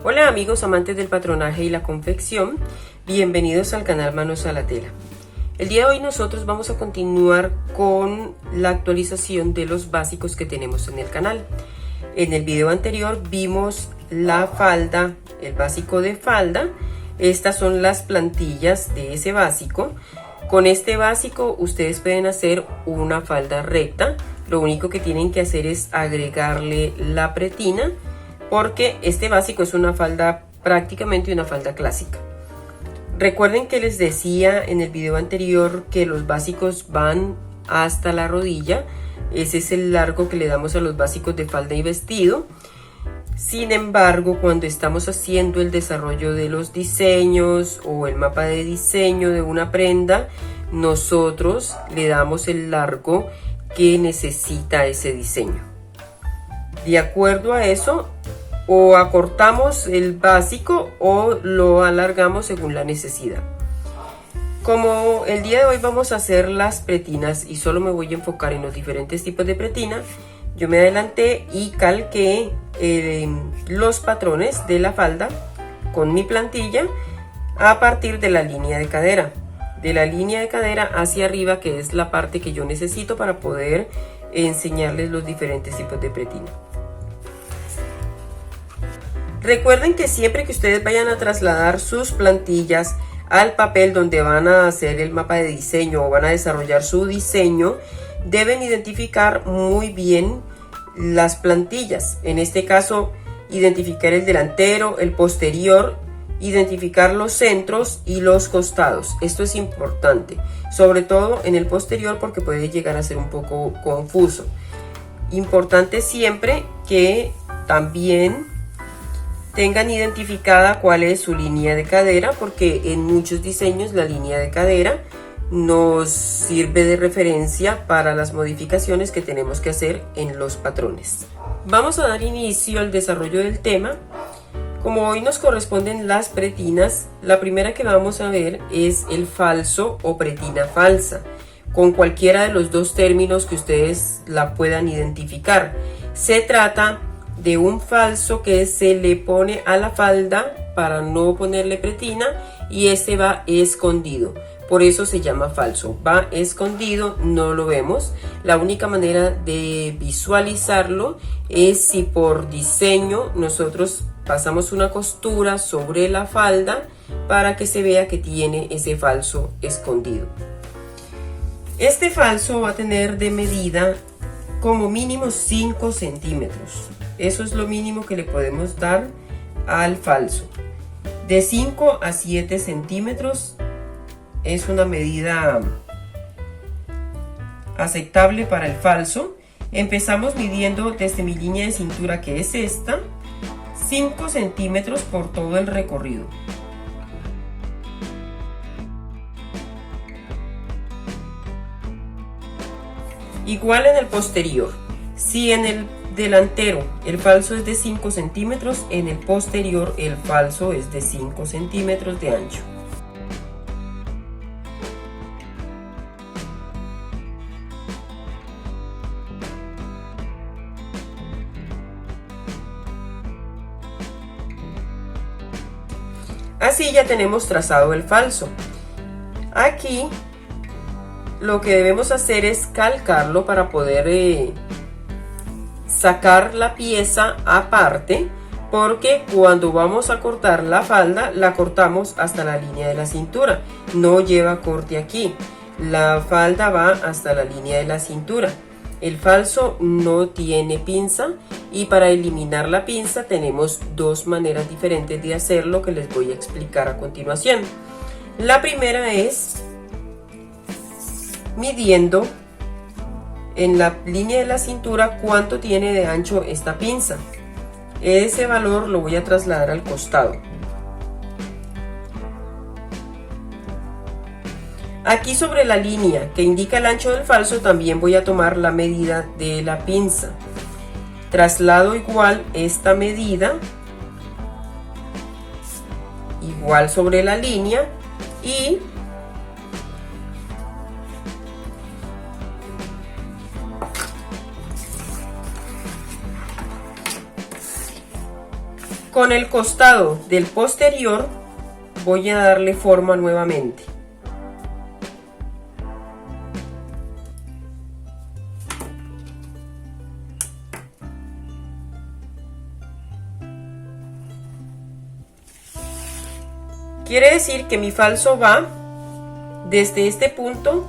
Hola amigos amantes del patronaje y la confección, bienvenidos al canal Manos a la Tela. El día de hoy nosotros vamos a continuar con la actualización de los básicos que tenemos en el canal. En el video anterior vimos la falda, el básico de falda. Estas son las plantillas de ese básico. Con este básico ustedes pueden hacer una falda recta. Lo único que tienen que hacer es agregarle la pretina, porque este básico es una falda, prácticamente una falda clásica. Recuerden que les decía en el video anterior que los básicos van hasta la rodilla. Ese es el largo que le damos a los básicos de falda y vestido. Sin embargo, cuando estamos haciendo el desarrollo de los diseños o el mapa de diseño de una prenda, nosotros le damos el largo que necesita ese diseño. De acuerdo a eso, o acortamos el básico o lo alargamos según la necesidad. Como el día de hoy vamos a hacer las pretinas y solo me voy a enfocar en los diferentes tipos de pretina, yo me adelanté y calqué los patrones de la falda con mi plantilla a partir de la línea de cadera. De la línea de cadera hacia arriba, que es la parte que yo necesito para poder enseñarles los diferentes tipos de pretina. Recuerden que siempre que ustedes vayan a trasladar sus plantillas al papel donde van a hacer el mapa de diseño o van a desarrollar su diseño, deben identificar muy bien las plantillas. En este caso, identificar el delantero, el posterior, identificar los centros y los costados. Esto es importante, sobre todo en el posterior, porque puede llegar a ser un poco confuso. Importante siempre que también tengan identificada cuál es su línea de cadera, porque en muchos diseños la línea de cadera nos sirve de referencia para las modificaciones que tenemos que hacer en los patrones. Vamos a dar inicio al desarrollo del tema. Como hoy nos corresponden las pretinas, la primera que vamos a ver es el falso o pretina falsa, con cualquiera de los dos términos que ustedes la puedan identificar. Se trata de un falso que se le pone a la falda para no ponerle pretina, y este va escondido, por eso se llama falso. Va escondido, no lo vemos. La única manera de visualizarlo es si por diseño nosotros pasamos una costura sobre la falda para que se vea que tiene ese falso escondido. Este falso va a tener de medida como mínimo 5 centímetros. Eso es lo mínimo que le podemos dar al falso. De 5 a 7 centímetros es una medida aceptable para el falso. Empezamos midiendo desde mi línea de cintura, que es esta, 5 centímetros por todo el recorrido. Igual en el posterior. Si en el delantero el falso es de 5 centímetros, en el posterior el falso es de 5 centímetros de ancho. Así ya tenemos trazado el falso. Aquí lo que debemos hacer es calcarlo para poder sacar la pieza aparte, porque cuando vamos a cortar la falda la cortamos hasta la línea de la cintura, no lleva corte aquí. La falda va hasta la línea de la cintura. El falso no tiene pinza, y para eliminar la pinza tenemos dos maneras diferentes de hacerlo que les voy a explicar a continuación. La primera es midiendo en la línea de la cintura cuánto tiene de ancho esta pinza. Ese valor lo voy a trasladar al costado. Aquí sobre la línea que indica el ancho del falso también voy a tomar la medida de la pinza. Traslado igual esta medida, igual sobre la línea, y Con el costado del posterior voy a darle forma nuevamente. Quiere decir que mi falso va desde este punto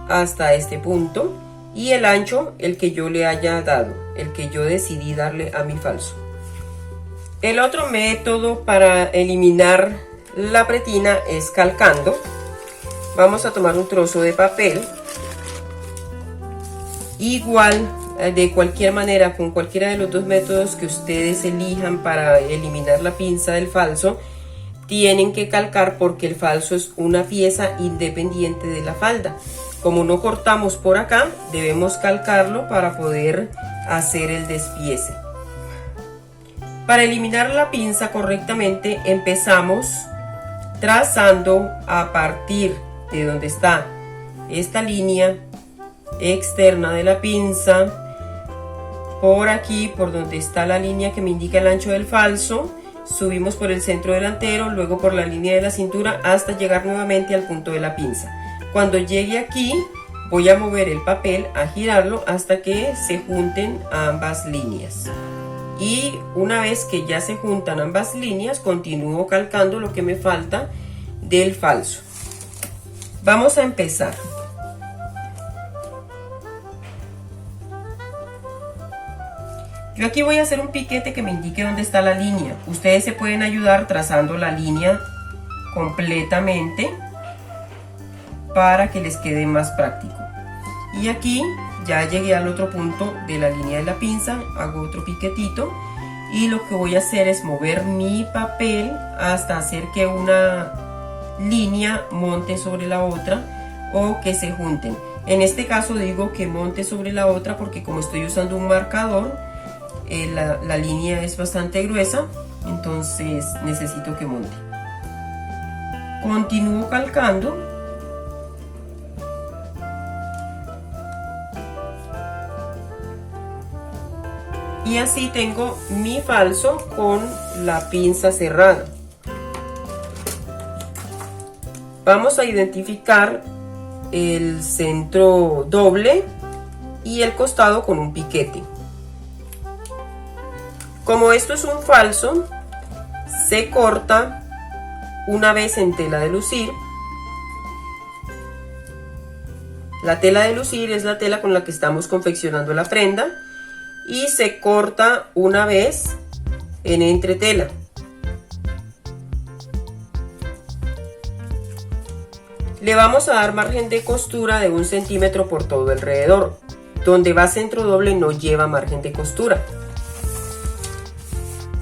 hasta este punto y el ancho el que yo le haya dado, el que yo decidí darle a mi falso. El otro método para eliminar la pretina es calcando. Vamos a tomar un trozo de papel. Igual, de cualquier manera, con cualquiera de los dos métodos que ustedes elijan para eliminar la pinza del falso, tienen que calcar porque el falso es una pieza independiente de la falda. Como no cortamos por acá, debemos calcarlo para poder hacer el despiece. Para eliminar la pinza correctamente empezamos trazando a partir de donde está esta línea externa de la pinza, por aquí, por donde está la línea que me indica el ancho del falso, subimos por el centro delantero, luego por la línea de la cintura hasta llegar nuevamente al punto de la pinza. Cuando llegue aquí voy a mover el papel, a girarlo hasta que se junten ambas líneas. Y una vez que ya se juntan ambas líneas, continúo calcando lo que me falta del falso. Vamos a empezar. Yo aquí voy a hacer un piquete que me indique dónde está la línea. Ustedes se pueden ayudar trazando la línea completamente para que les quede más práctico. Y aquí ya llegué al otro punto de la línea de la pinza, hago otro piquetito y lo que voy a hacer es mover mi papel hasta hacer que una línea monte sobre la otra o que se junten. En este caso digo que monte sobre la otra porque como estoy usando un marcador, la línea es bastante gruesa, entonces necesito que monte. Continúo calcando. Y así tengo mi falso con la pinza cerrada. Vamos a identificar el centro doble y el costado con un piquete. Como esto es un falso, se corta una vez en tela de lucir. La tela de lucir es la tela con la que estamos confeccionando la prenda. Y se corta una vez en entretela. Le vamos a dar margen de costura de 1 centímetro por todo alrededor. Donde va centro doble no lleva margen de costura.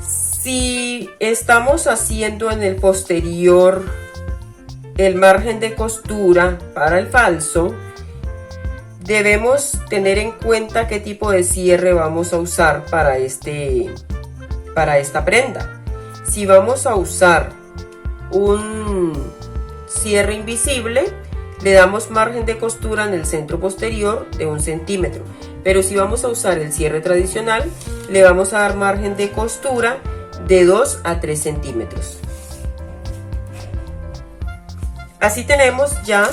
Si estamos haciendo en el posterior el margen de costura para el falso, debemos tener en cuenta qué tipo de cierre vamos a usar para esta prenda. Si vamos a usar un cierre invisible, le damos margen de costura en el centro posterior de 1 centímetro. Pero si vamos a usar el cierre tradicional, le vamos a dar margen de costura de 2 a 3 centímetros. Así tenemos ya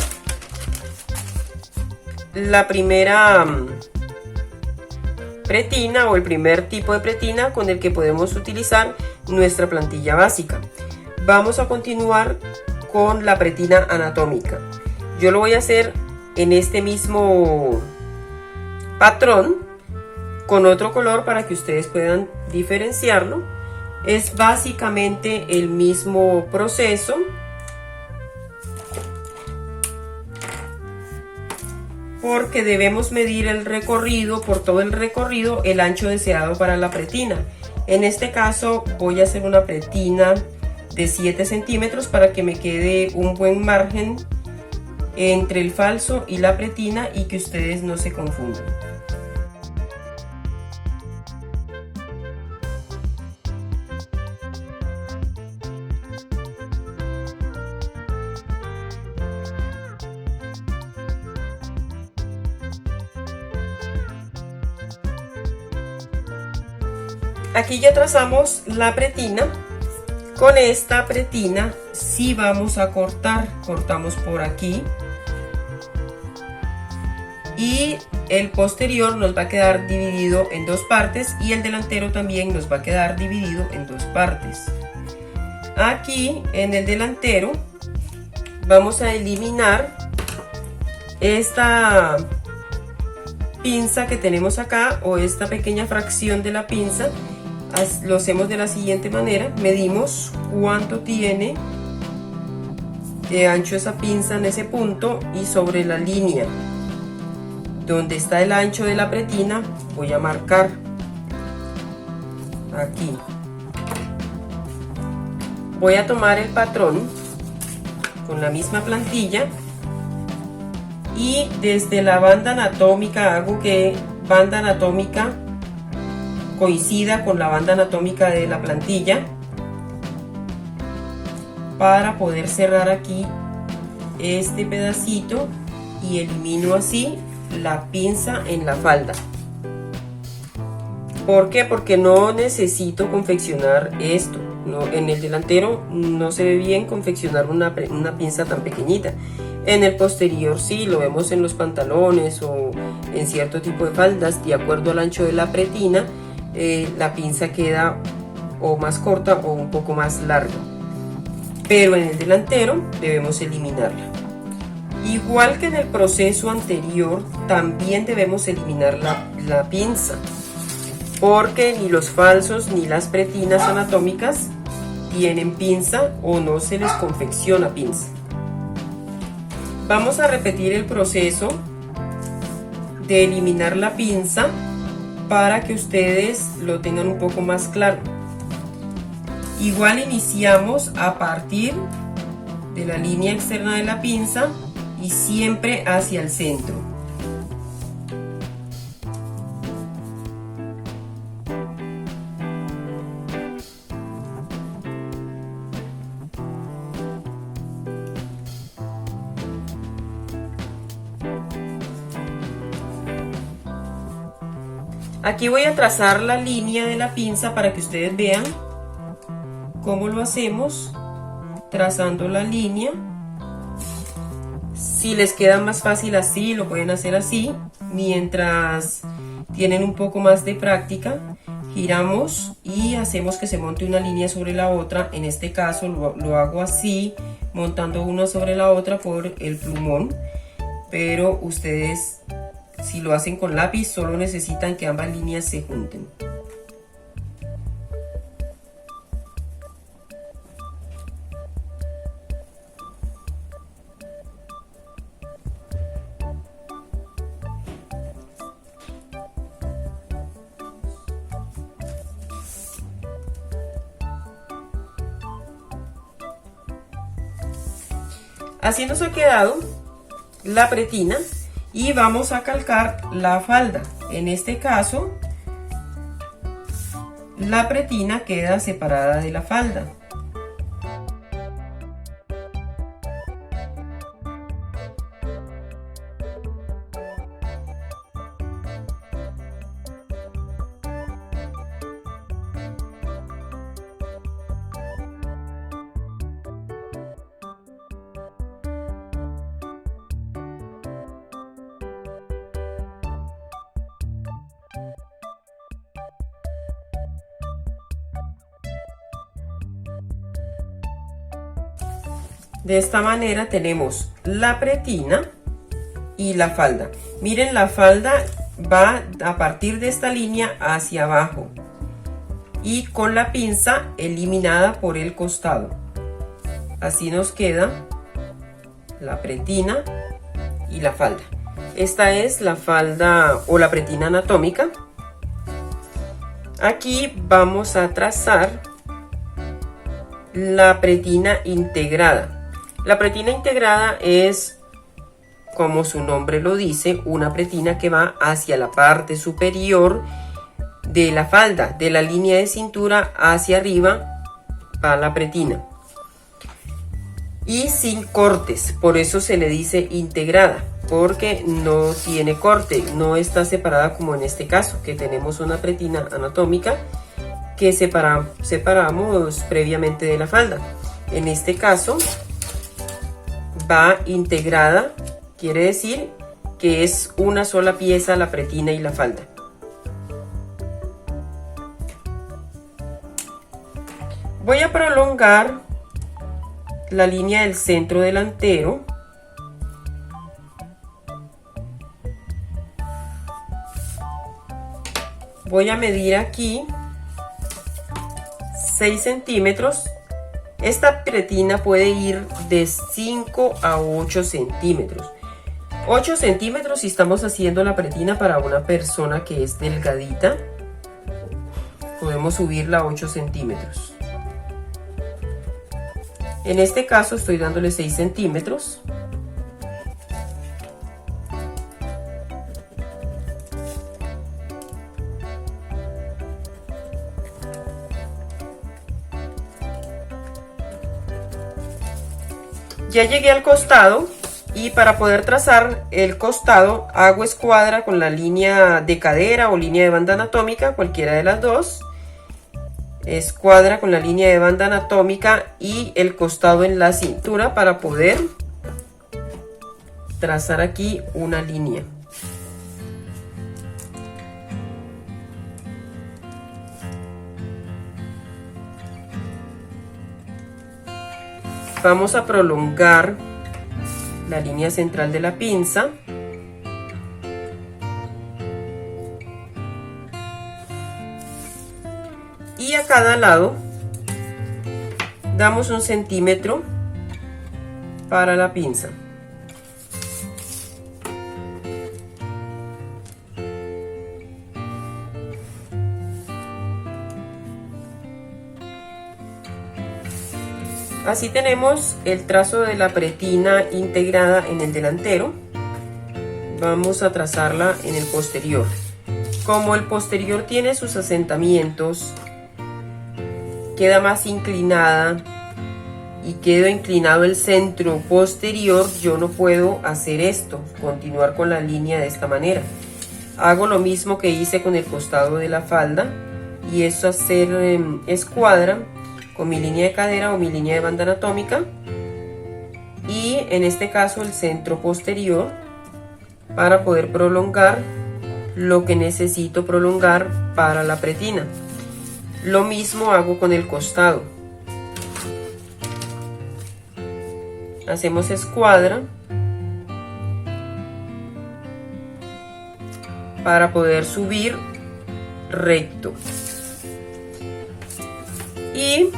la primera pretina o el primer tipo de pretina con el que podemos utilizar nuestra plantilla básica. Vamos a continuar con la pretina anatómica. Yo lo voy a hacer en este mismo patrón con otro color para que ustedes puedan diferenciarlo. Es básicamente el mismo proceso. Porque debemos medir el recorrido, por todo el recorrido, el ancho deseado para la pretina. En este caso voy a hacer una pretina de 7 centímetros para que me quede un buen margen entre el falso y la pretina y que ustedes no se confundan. Aquí ya trazamos la pretina. Con esta pretina sí vamos a cortar. Cortamos por aquí. Y el posterior nos va a quedar dividido en dos partes y el delantero también nos va a quedar dividido en dos partes. Aquí en el delantero vamos a eliminar esta pinza que tenemos acá, o esta pequeña fracción de la pinza. Lo hacemos de la siguiente manera: medimos cuánto tiene de ancho esa pinza en ese punto, y sobre la línea donde está el ancho de la pretina voy a marcar aquí. Voy a tomar el patrón con la misma plantilla y desde la banda anatómica hago que banda anatómica coincida con la banda anatómica de la plantilla para poder cerrar aquí este pedacito, y elimino así la pinza en la falda. ¿Por qué? Porque no necesito confeccionar esto. No, en el delantero no se ve bien confeccionar una pinza tan pequeñita. En el posterior sí, lo vemos en los pantalones o en cierto tipo de faldas. De acuerdo al ancho de la pretina, la pinza queda o más corta o un poco más larga. Pero en el delantero debemos eliminarla. Igual que en el proceso anterior, también debemos eliminar la pinza, porque ni los falsos ni las pretinas anatómicas tienen pinza o no se les confecciona pinza. Vamos a repetir el proceso de eliminar la pinza para que ustedes lo tengan un poco más claro. Igual iniciamos a partir de la línea externa de la pinza y siempre hacia el centro. Aquí voy a trazar la línea de la pinza para que ustedes vean cómo lo hacemos, trazando la línea. Si les queda más fácil así, lo pueden hacer así. Mientras tienen un poco más de práctica, giramos y hacemos que se monte una línea sobre la otra. En este caso lo hago así, montando una sobre la otra por el plumón. Pero ustedes, si lo hacen con lápiz, solo necesitan que ambas líneas se junten. Así nos ha quedado la pretina y vamos a calcar la falda. En este caso, la pretina queda separada de la falda. De esta manera tenemos la pretina y la falda. Miren, la falda va a partir de esta línea hacia abajo y con la pinza eliminada por el costado. Así nos queda la pretina y la falda. Esta es la falda o la pretina anatómica. Aquí vamos a trazar la pretina integrada. La pretina integrada es, como su nombre lo dice, una pretina que va hacia la parte superior de la falda, de la línea de cintura hacia arriba va la pretina. Y sin cortes, por eso se le dice integrada, porque no tiene corte, no está separada como en este caso, que tenemos una pretina anatómica que separamos previamente de la falda. En este caso va integrada, quiere decir que es una sola pieza la pretina y la falda. Voy a prolongar la línea del centro delantero. Voy a medir aquí 6 centímetros. Esta pretina puede ir de 5 a 8 centímetros. 8 centímetros si estamos haciendo la pretina para una persona que es delgadita. Podemos subirla a 8 centímetros. En este caso estoy dándole 6 centímetros. Ya llegué al costado y para poder trazar el costado hago escuadra con la línea de cadera o línea de banda anatómica, cualquiera de las dos. Escuadra con la línea de banda anatómica y el costado en la cintura para poder trazar aquí una línea. Vamos a prolongar la línea central de la pinza. Y a cada lado damos 1 centímetro para la pinza. Así tenemos el trazo de la pretina integrada en el delantero. Vamos a trazarla en el posterior. Como el posterior tiene sus asentamientos, queda más inclinada y queda inclinado el centro posterior, yo no puedo hacer esto, continuar con la línea de esta manera. Hago lo mismo que hice con el costado de la falda y es hacer escuadra con mi línea de cadera o mi línea de banda anatómica y en este caso el centro posterior para poder prolongar lo que necesito prolongar para la pretina. Lo mismo hago con el costado. Hacemos escuadra para poder subir recto. Y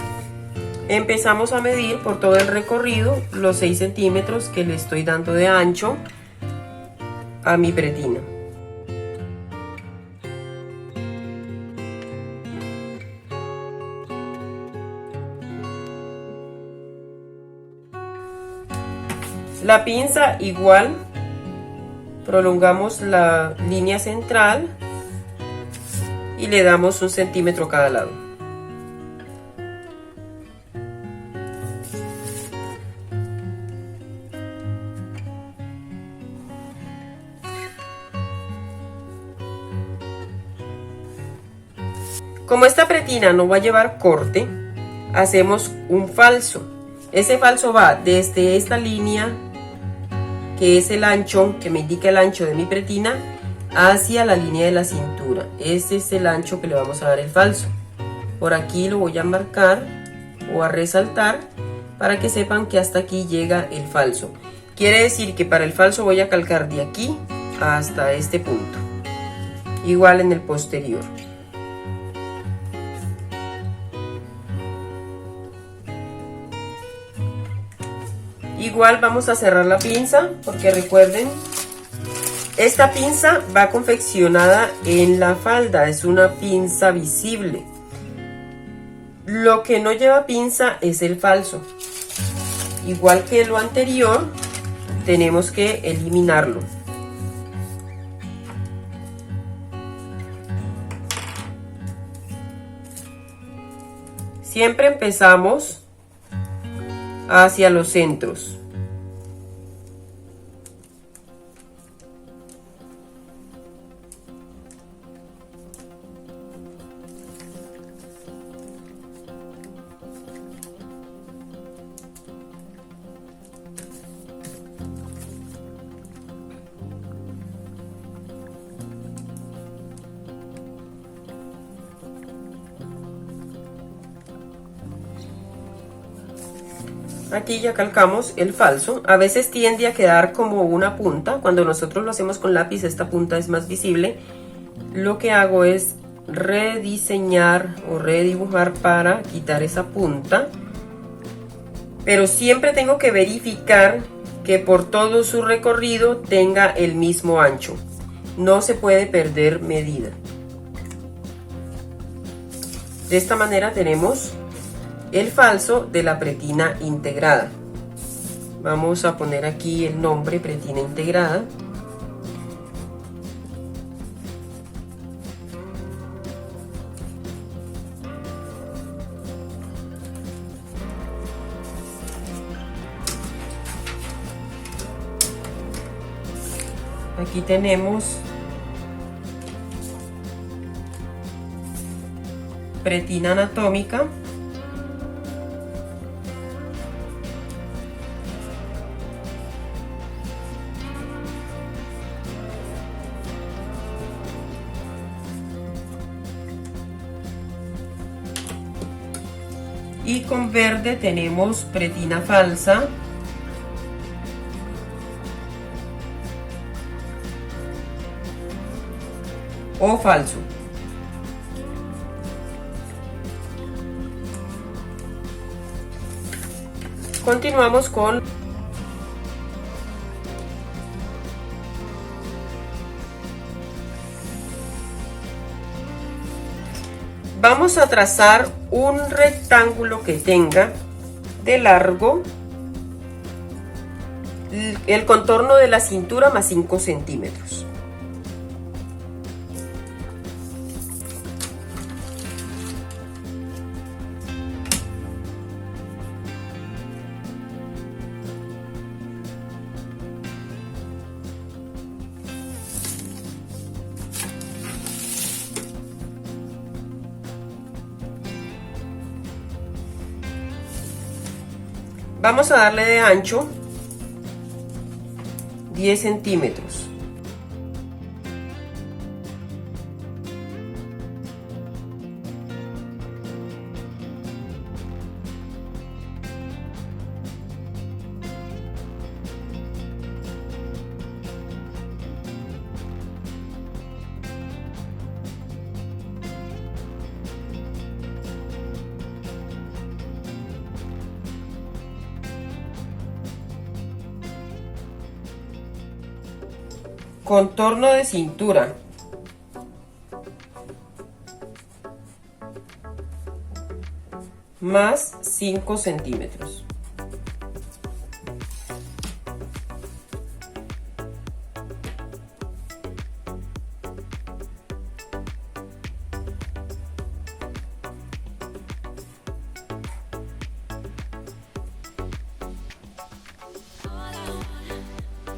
empezamos a medir por todo el recorrido los 6 centímetros que le estoy dando de ancho a mi pretina. La pinza igual, prolongamos la línea central y le damos 1 centímetro a cada lado. Como esta pretina no va a llevar corte, hacemos un falso. Ese falso va desde esta línea, que es el ancho, que me indica el ancho de mi pretina, hacia la línea de la cintura. Este es el ancho que le vamos a dar el falso. Por aquí lo voy a marcar o a resaltar para que sepan que hasta aquí llega el falso. Quiere decir que para el falso voy a calcar de aquí hasta este punto. Igual en el posterior. Igual vamos a cerrar la pinza porque recuerden, esta pinza va confeccionada en la falda, es una pinza visible. Lo que no lleva pinza es el falso. Igual que lo anterior, tenemos que eliminarlo. Siempre empezamos hacia los centros. Aquí ya calcamos el falso. A veces tiende a quedar como una punta. Cuando nosotros lo hacemos con lápiz, esta punta es más visible. Lo que hago es rediseñar o redibujar para quitar esa punta. Pero siempre tengo que verificar que por todo su recorrido tenga el mismo ancho. No se puede perder medida. De esta manera tenemos el falso de la pretina integrada. Vamos a poner aquí el nombre pretina integrada. Aquí tenemos pretina anatómica. Y con verde tenemos pretina falsa. O falso. Continuamos con vamos a trazar un rectángulo que tenga de largo el contorno de la cintura más 5 centímetros. Vamos a darle de ancho 10 centímetros. Contorno de cintura. Más 5 centímetros.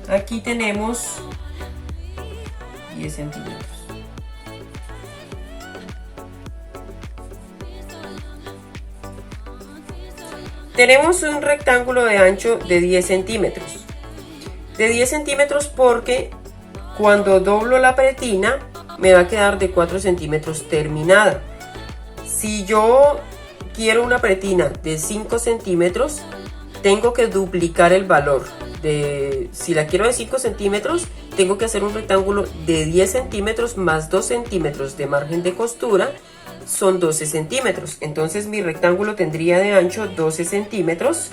Aquí tenemos 10 centímetros. Tenemos un rectángulo de ancho de 10 centímetros. De 10 centímetros porque cuando doblo la pretina me va a quedar de 4 centímetros terminada. Si yo quiero una pretina de 5 centímetros, tengo que duplicar el valor. Si la quiero de 5 centímetros, tengo que hacer un rectángulo de 10 centímetros más 2 centímetros de margen de costura, son 12 centímetros. Entonces mi rectángulo tendría de ancho 12 centímetros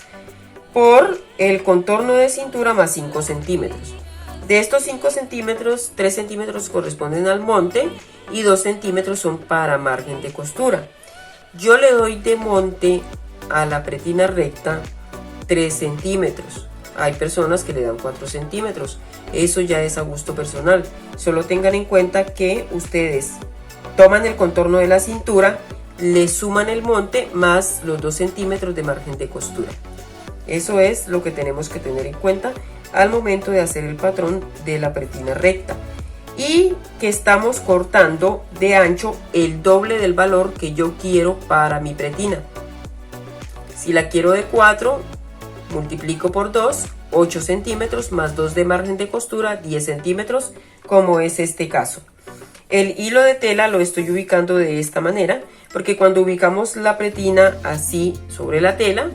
por el contorno de cintura más 5 centímetros. De estos 5 centímetros, 3 centímetros corresponden al monte y 2 centímetros son para margen de costura. Yo le doy de monte a la pretina recta 3 centímetros. Hay personas que le dan 4 centímetros. Eso ya es a gusto personal. Solo tengan en cuenta que ustedes toman el contorno de la cintura, le suman el monte más los 2 centímetros de margen de costura. Eso es lo que tenemos que tener en cuenta al momento de hacer el patrón de la pretina recta. Y que estamos cortando de ancho el doble del valor que yo quiero para mi pretina. Si la quiero de 4, multiplico por 2, 8 centímetros más 2 de margen de costura, 10 centímetros, como es este caso. El hilo de tela lo estoy ubicando de esta manera, porque cuando ubicamos la pretina así sobre la tela,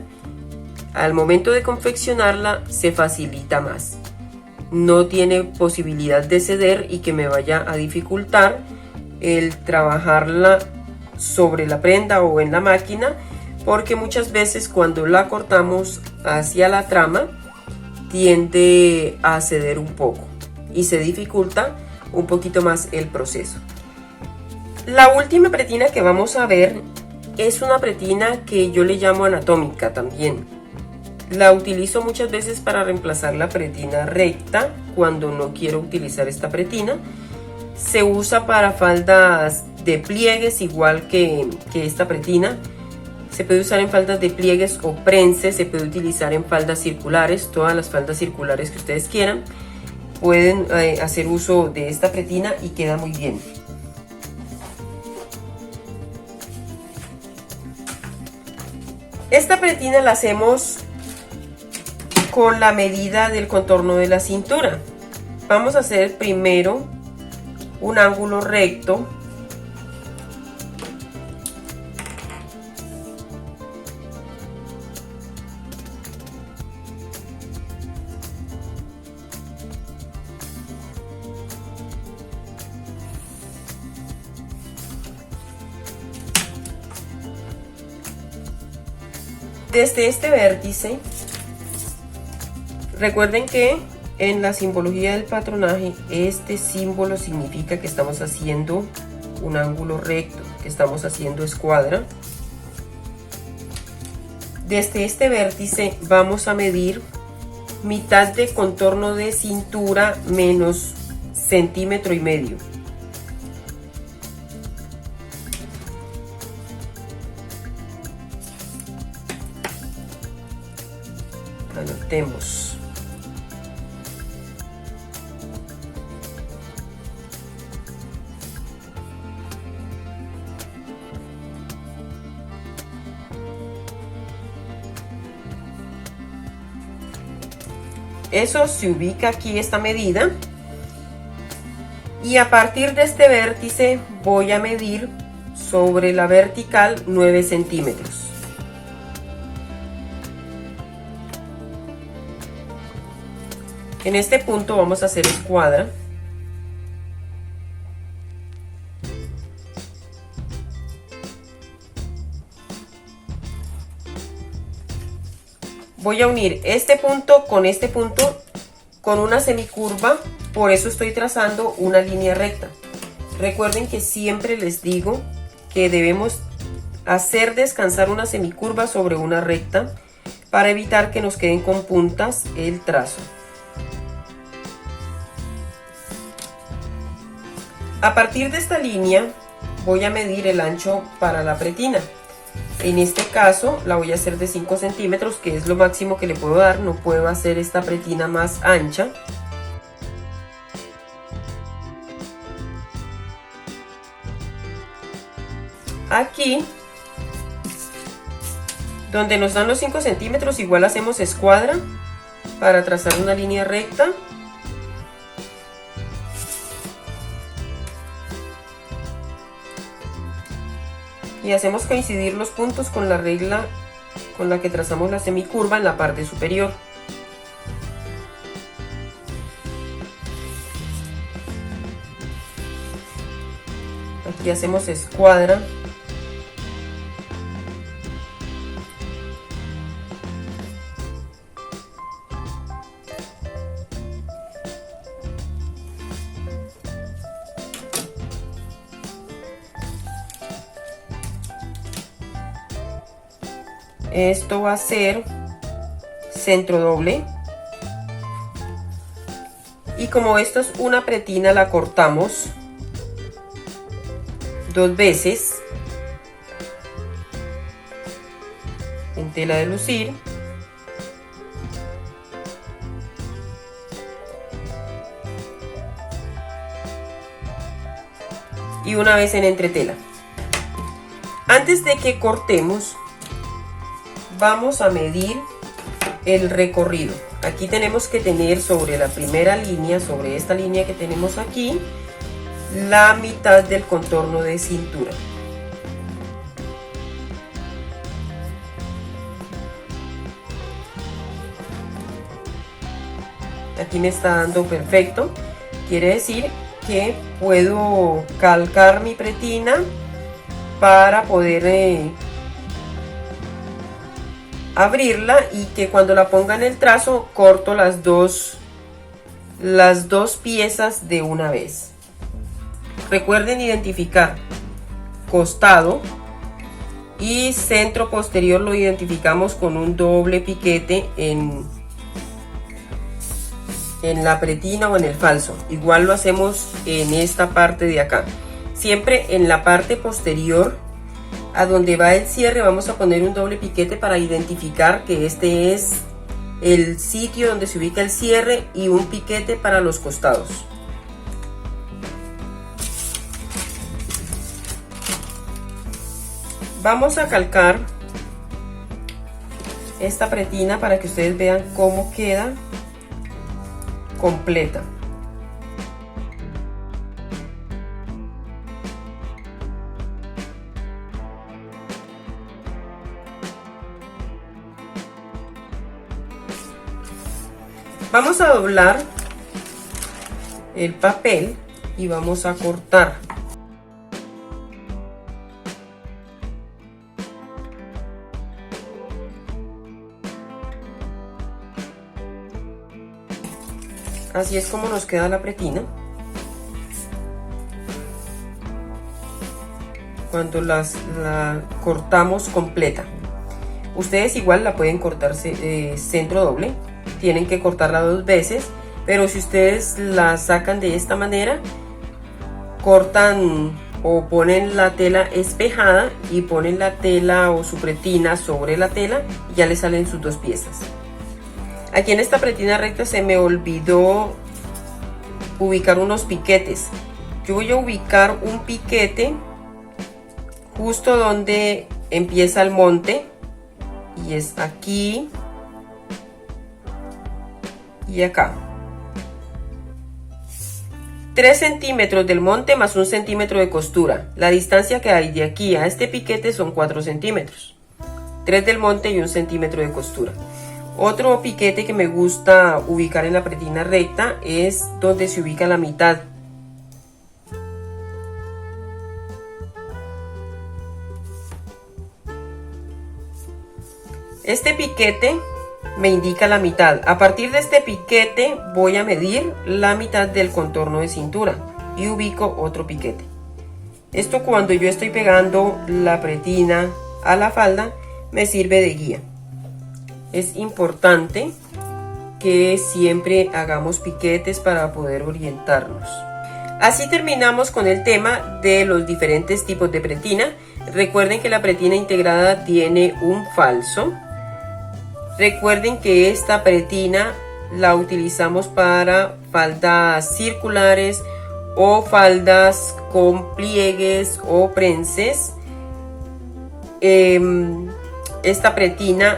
al momento de confeccionarla se facilita más. No tiene posibilidad de ceder y que me vaya a dificultar el trabajarla sobre la prenda o en la máquina, porque muchas veces cuando la cortamos hacia la trama tiende a ceder un poco y se dificulta un poquito más el proceso. La última pretina que vamos a ver es una pretina que yo le llamo anatómica también. La utilizo muchas veces para reemplazar la pretina recta cuando no quiero utilizar esta pretina. Se usa para faldas de pliegues igual que esta pretina. Se puede usar en faldas de pliegues o prenses, se puede utilizar en faldas circulares, todas las faldas circulares que ustedes quieran. Pueden hacer uso de esta pretina y queda muy bien. Esta pretina la hacemos con la medida del contorno de la cintura. Vamos a hacer primero un ángulo recto. Desde este vértice, recuerden que en la simbología del patronaje este símbolo significa que estamos haciendo un ángulo recto, que estamos haciendo escuadra. Desde este vértice vamos a medir mitad de contorno de cintura menos 1,5 centímetros. Anotemos. Eso se ubica aquí, esta medida, y a partir de este vértice voy a medir sobre la vertical 9 centímetros. En este punto vamos a hacer escuadra. Voy a unir este punto con una semicurva, por eso estoy trazando una línea recta. Recuerden que siempre les digo que debemos hacer descansar una semicurva sobre una recta para evitar que nos queden con puntas el trazo. A partir de esta línea voy a medir el ancho para la pretina. En este caso la voy a hacer de 5 centímetros, que es lo máximo que le puedo dar. No puedo hacer esta pretina más ancha. Aquí, donde nos dan los 5 centímetros, igual hacemos escuadra para trazar una línea recta. Y hacemos coincidir los puntos con la regla con la que trazamos la semicurva en la parte superior. Aquí hacemos escuadra. Esto va a ser centro doble. Y como esto es una pretina, la cortamos 2 veces en tela de lucir. Y una vez en entretela. Antes de que cortemos, vamos a medir el recorrido. Aquí tenemos que tener sobre la primera línea, sobre esta línea que tenemos aquí, la mitad del contorno de cintura. aquí me está dando perfecto. Quiere decir que puedo calcar mi pretina para poder abrirla, y que cuando la ponga en el trazo corto las dos piezas de una vez. Recuerden identificar costado y centro posterior, lo identificamos con un doble piquete en la pretina o en el falso. Igual lo hacemos en esta parte de acá. Siempre en la parte posterior, a donde va el cierre, vamos a poner un doble piquete para identificar que este es el sitio donde se ubica el cierre, y un piquete para los costados. Vamos a calcar esta pretina para que ustedes vean cómo queda completa. Vamos a doblar el papel y vamos a cortar. Así es como nos queda la pretina cuando la cortamos completa. Ustedes igual la pueden cortar centro doble, tienen que cortarla 2 veces, pero si ustedes la sacan de esta manera, cortan o ponen la tela espejada y ponen la tela o su pretina sobre la tela, y ya le salen sus 2 piezas. Aquí en esta pretina recta se me olvidó ubicar unos piquetes. Yo voy a ubicar un piquete justo donde empieza el monte, y es aquí y acá. 3 centímetros del monte más 1 centímetro de costura. La distancia que hay de aquí a este piquete son 4 centímetros. 3 del monte y 1 centímetro de costura. Otro piquete que me gusta ubicar en la pretina recta es donde se ubica la mitad. Este piquete me indica la mitad. A partir de este piquete voy a medir la mitad del contorno de cintura y ubico otro piquete. Esto, cuando yo estoy pegando la pretina a la falda, me sirve de guía. Es importante que siempre hagamos piquetes para poder orientarnos. Así terminamos con el tema de los diferentes tipos de pretina. Recuerden que la pretina integrada tiene un falso. Recuerden que esta pretina la utilizamos para faldas circulares o faldas con pliegues o prenses. Esta pretina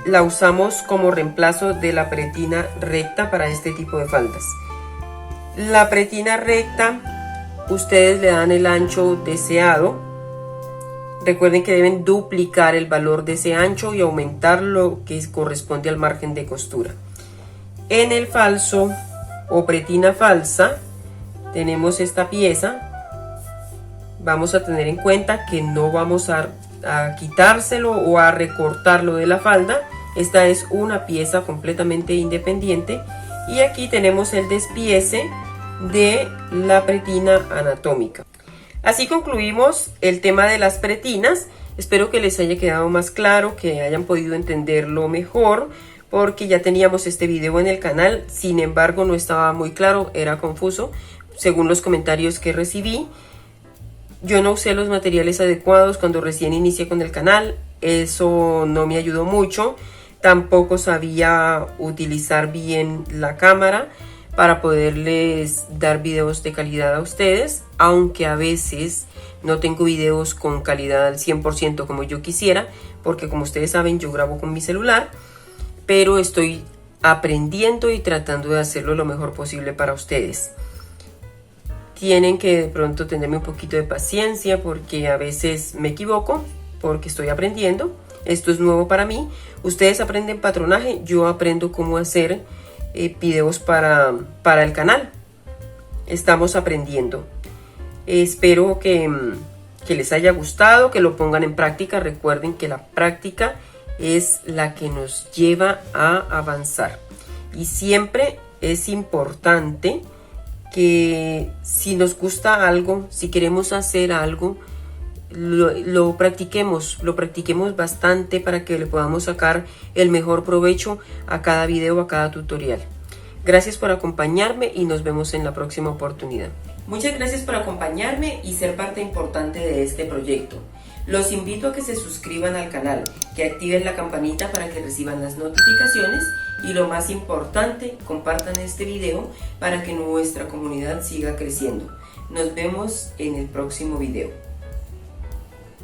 la usamos como reemplazo de la pretina recta para este tipo de faldas. La pretina recta, ustedes le dan el ancho deseado. Recuerden que deben duplicar el valor de ese ancho y aumentar lo que corresponde al margen de costura. En el falso o pretina falsa tenemos esta pieza. Vamos a tener en cuenta que no vamos a quitárselo o a recortarlo de la falda. Esta es una pieza completamente independiente, y aquí tenemos el despiece de la pretina anatómica. Así concluimos el tema de las pretinas. Espero que les haya quedado más claro, que hayan podido entenderlo mejor, porque ya teníamos este video en el canal. Sin embargo, no estaba muy claro, era confuso según los comentarios que recibí. Yo no usé los materiales adecuados cuando recién inicié con el canal, eso no me ayudó mucho. Tampoco sabía utilizar bien la cámara para poderles dar videos de calidad a ustedes, aunque a veces no tengo videos con calidad al 100% como yo quisiera, porque como ustedes saben, yo grabo con mi celular, pero estoy aprendiendo y tratando de hacerlo lo mejor posible para ustedes. Tienen que de pronto tenerme un poquito de paciencia, porque a veces me equivoco, porque estoy aprendiendo. Esto es nuevo para mí. Ustedes aprenden patronaje, yo aprendo cómo hacer videos para el canal. Estamos aprendiendo. Espero que les haya gustado, que lo pongan en práctica. Recuerden que la práctica es la que nos lleva a avanzar. Y siempre es importante que si nos gusta algo, si queremos hacer algo, lo practiquemos bastante para que le podamos sacar el mejor provecho a cada video, a cada tutorial. Gracias por acompañarme y nos vemos en la próxima oportunidad. Muchas gracias por acompañarme y ser parte importante de este proyecto. Los invito a que se suscriban al canal, que activen la campanita para que reciban las notificaciones y lo más importante, compartan este video para que nuestra comunidad siga creciendo. Nos vemos en el próximo video.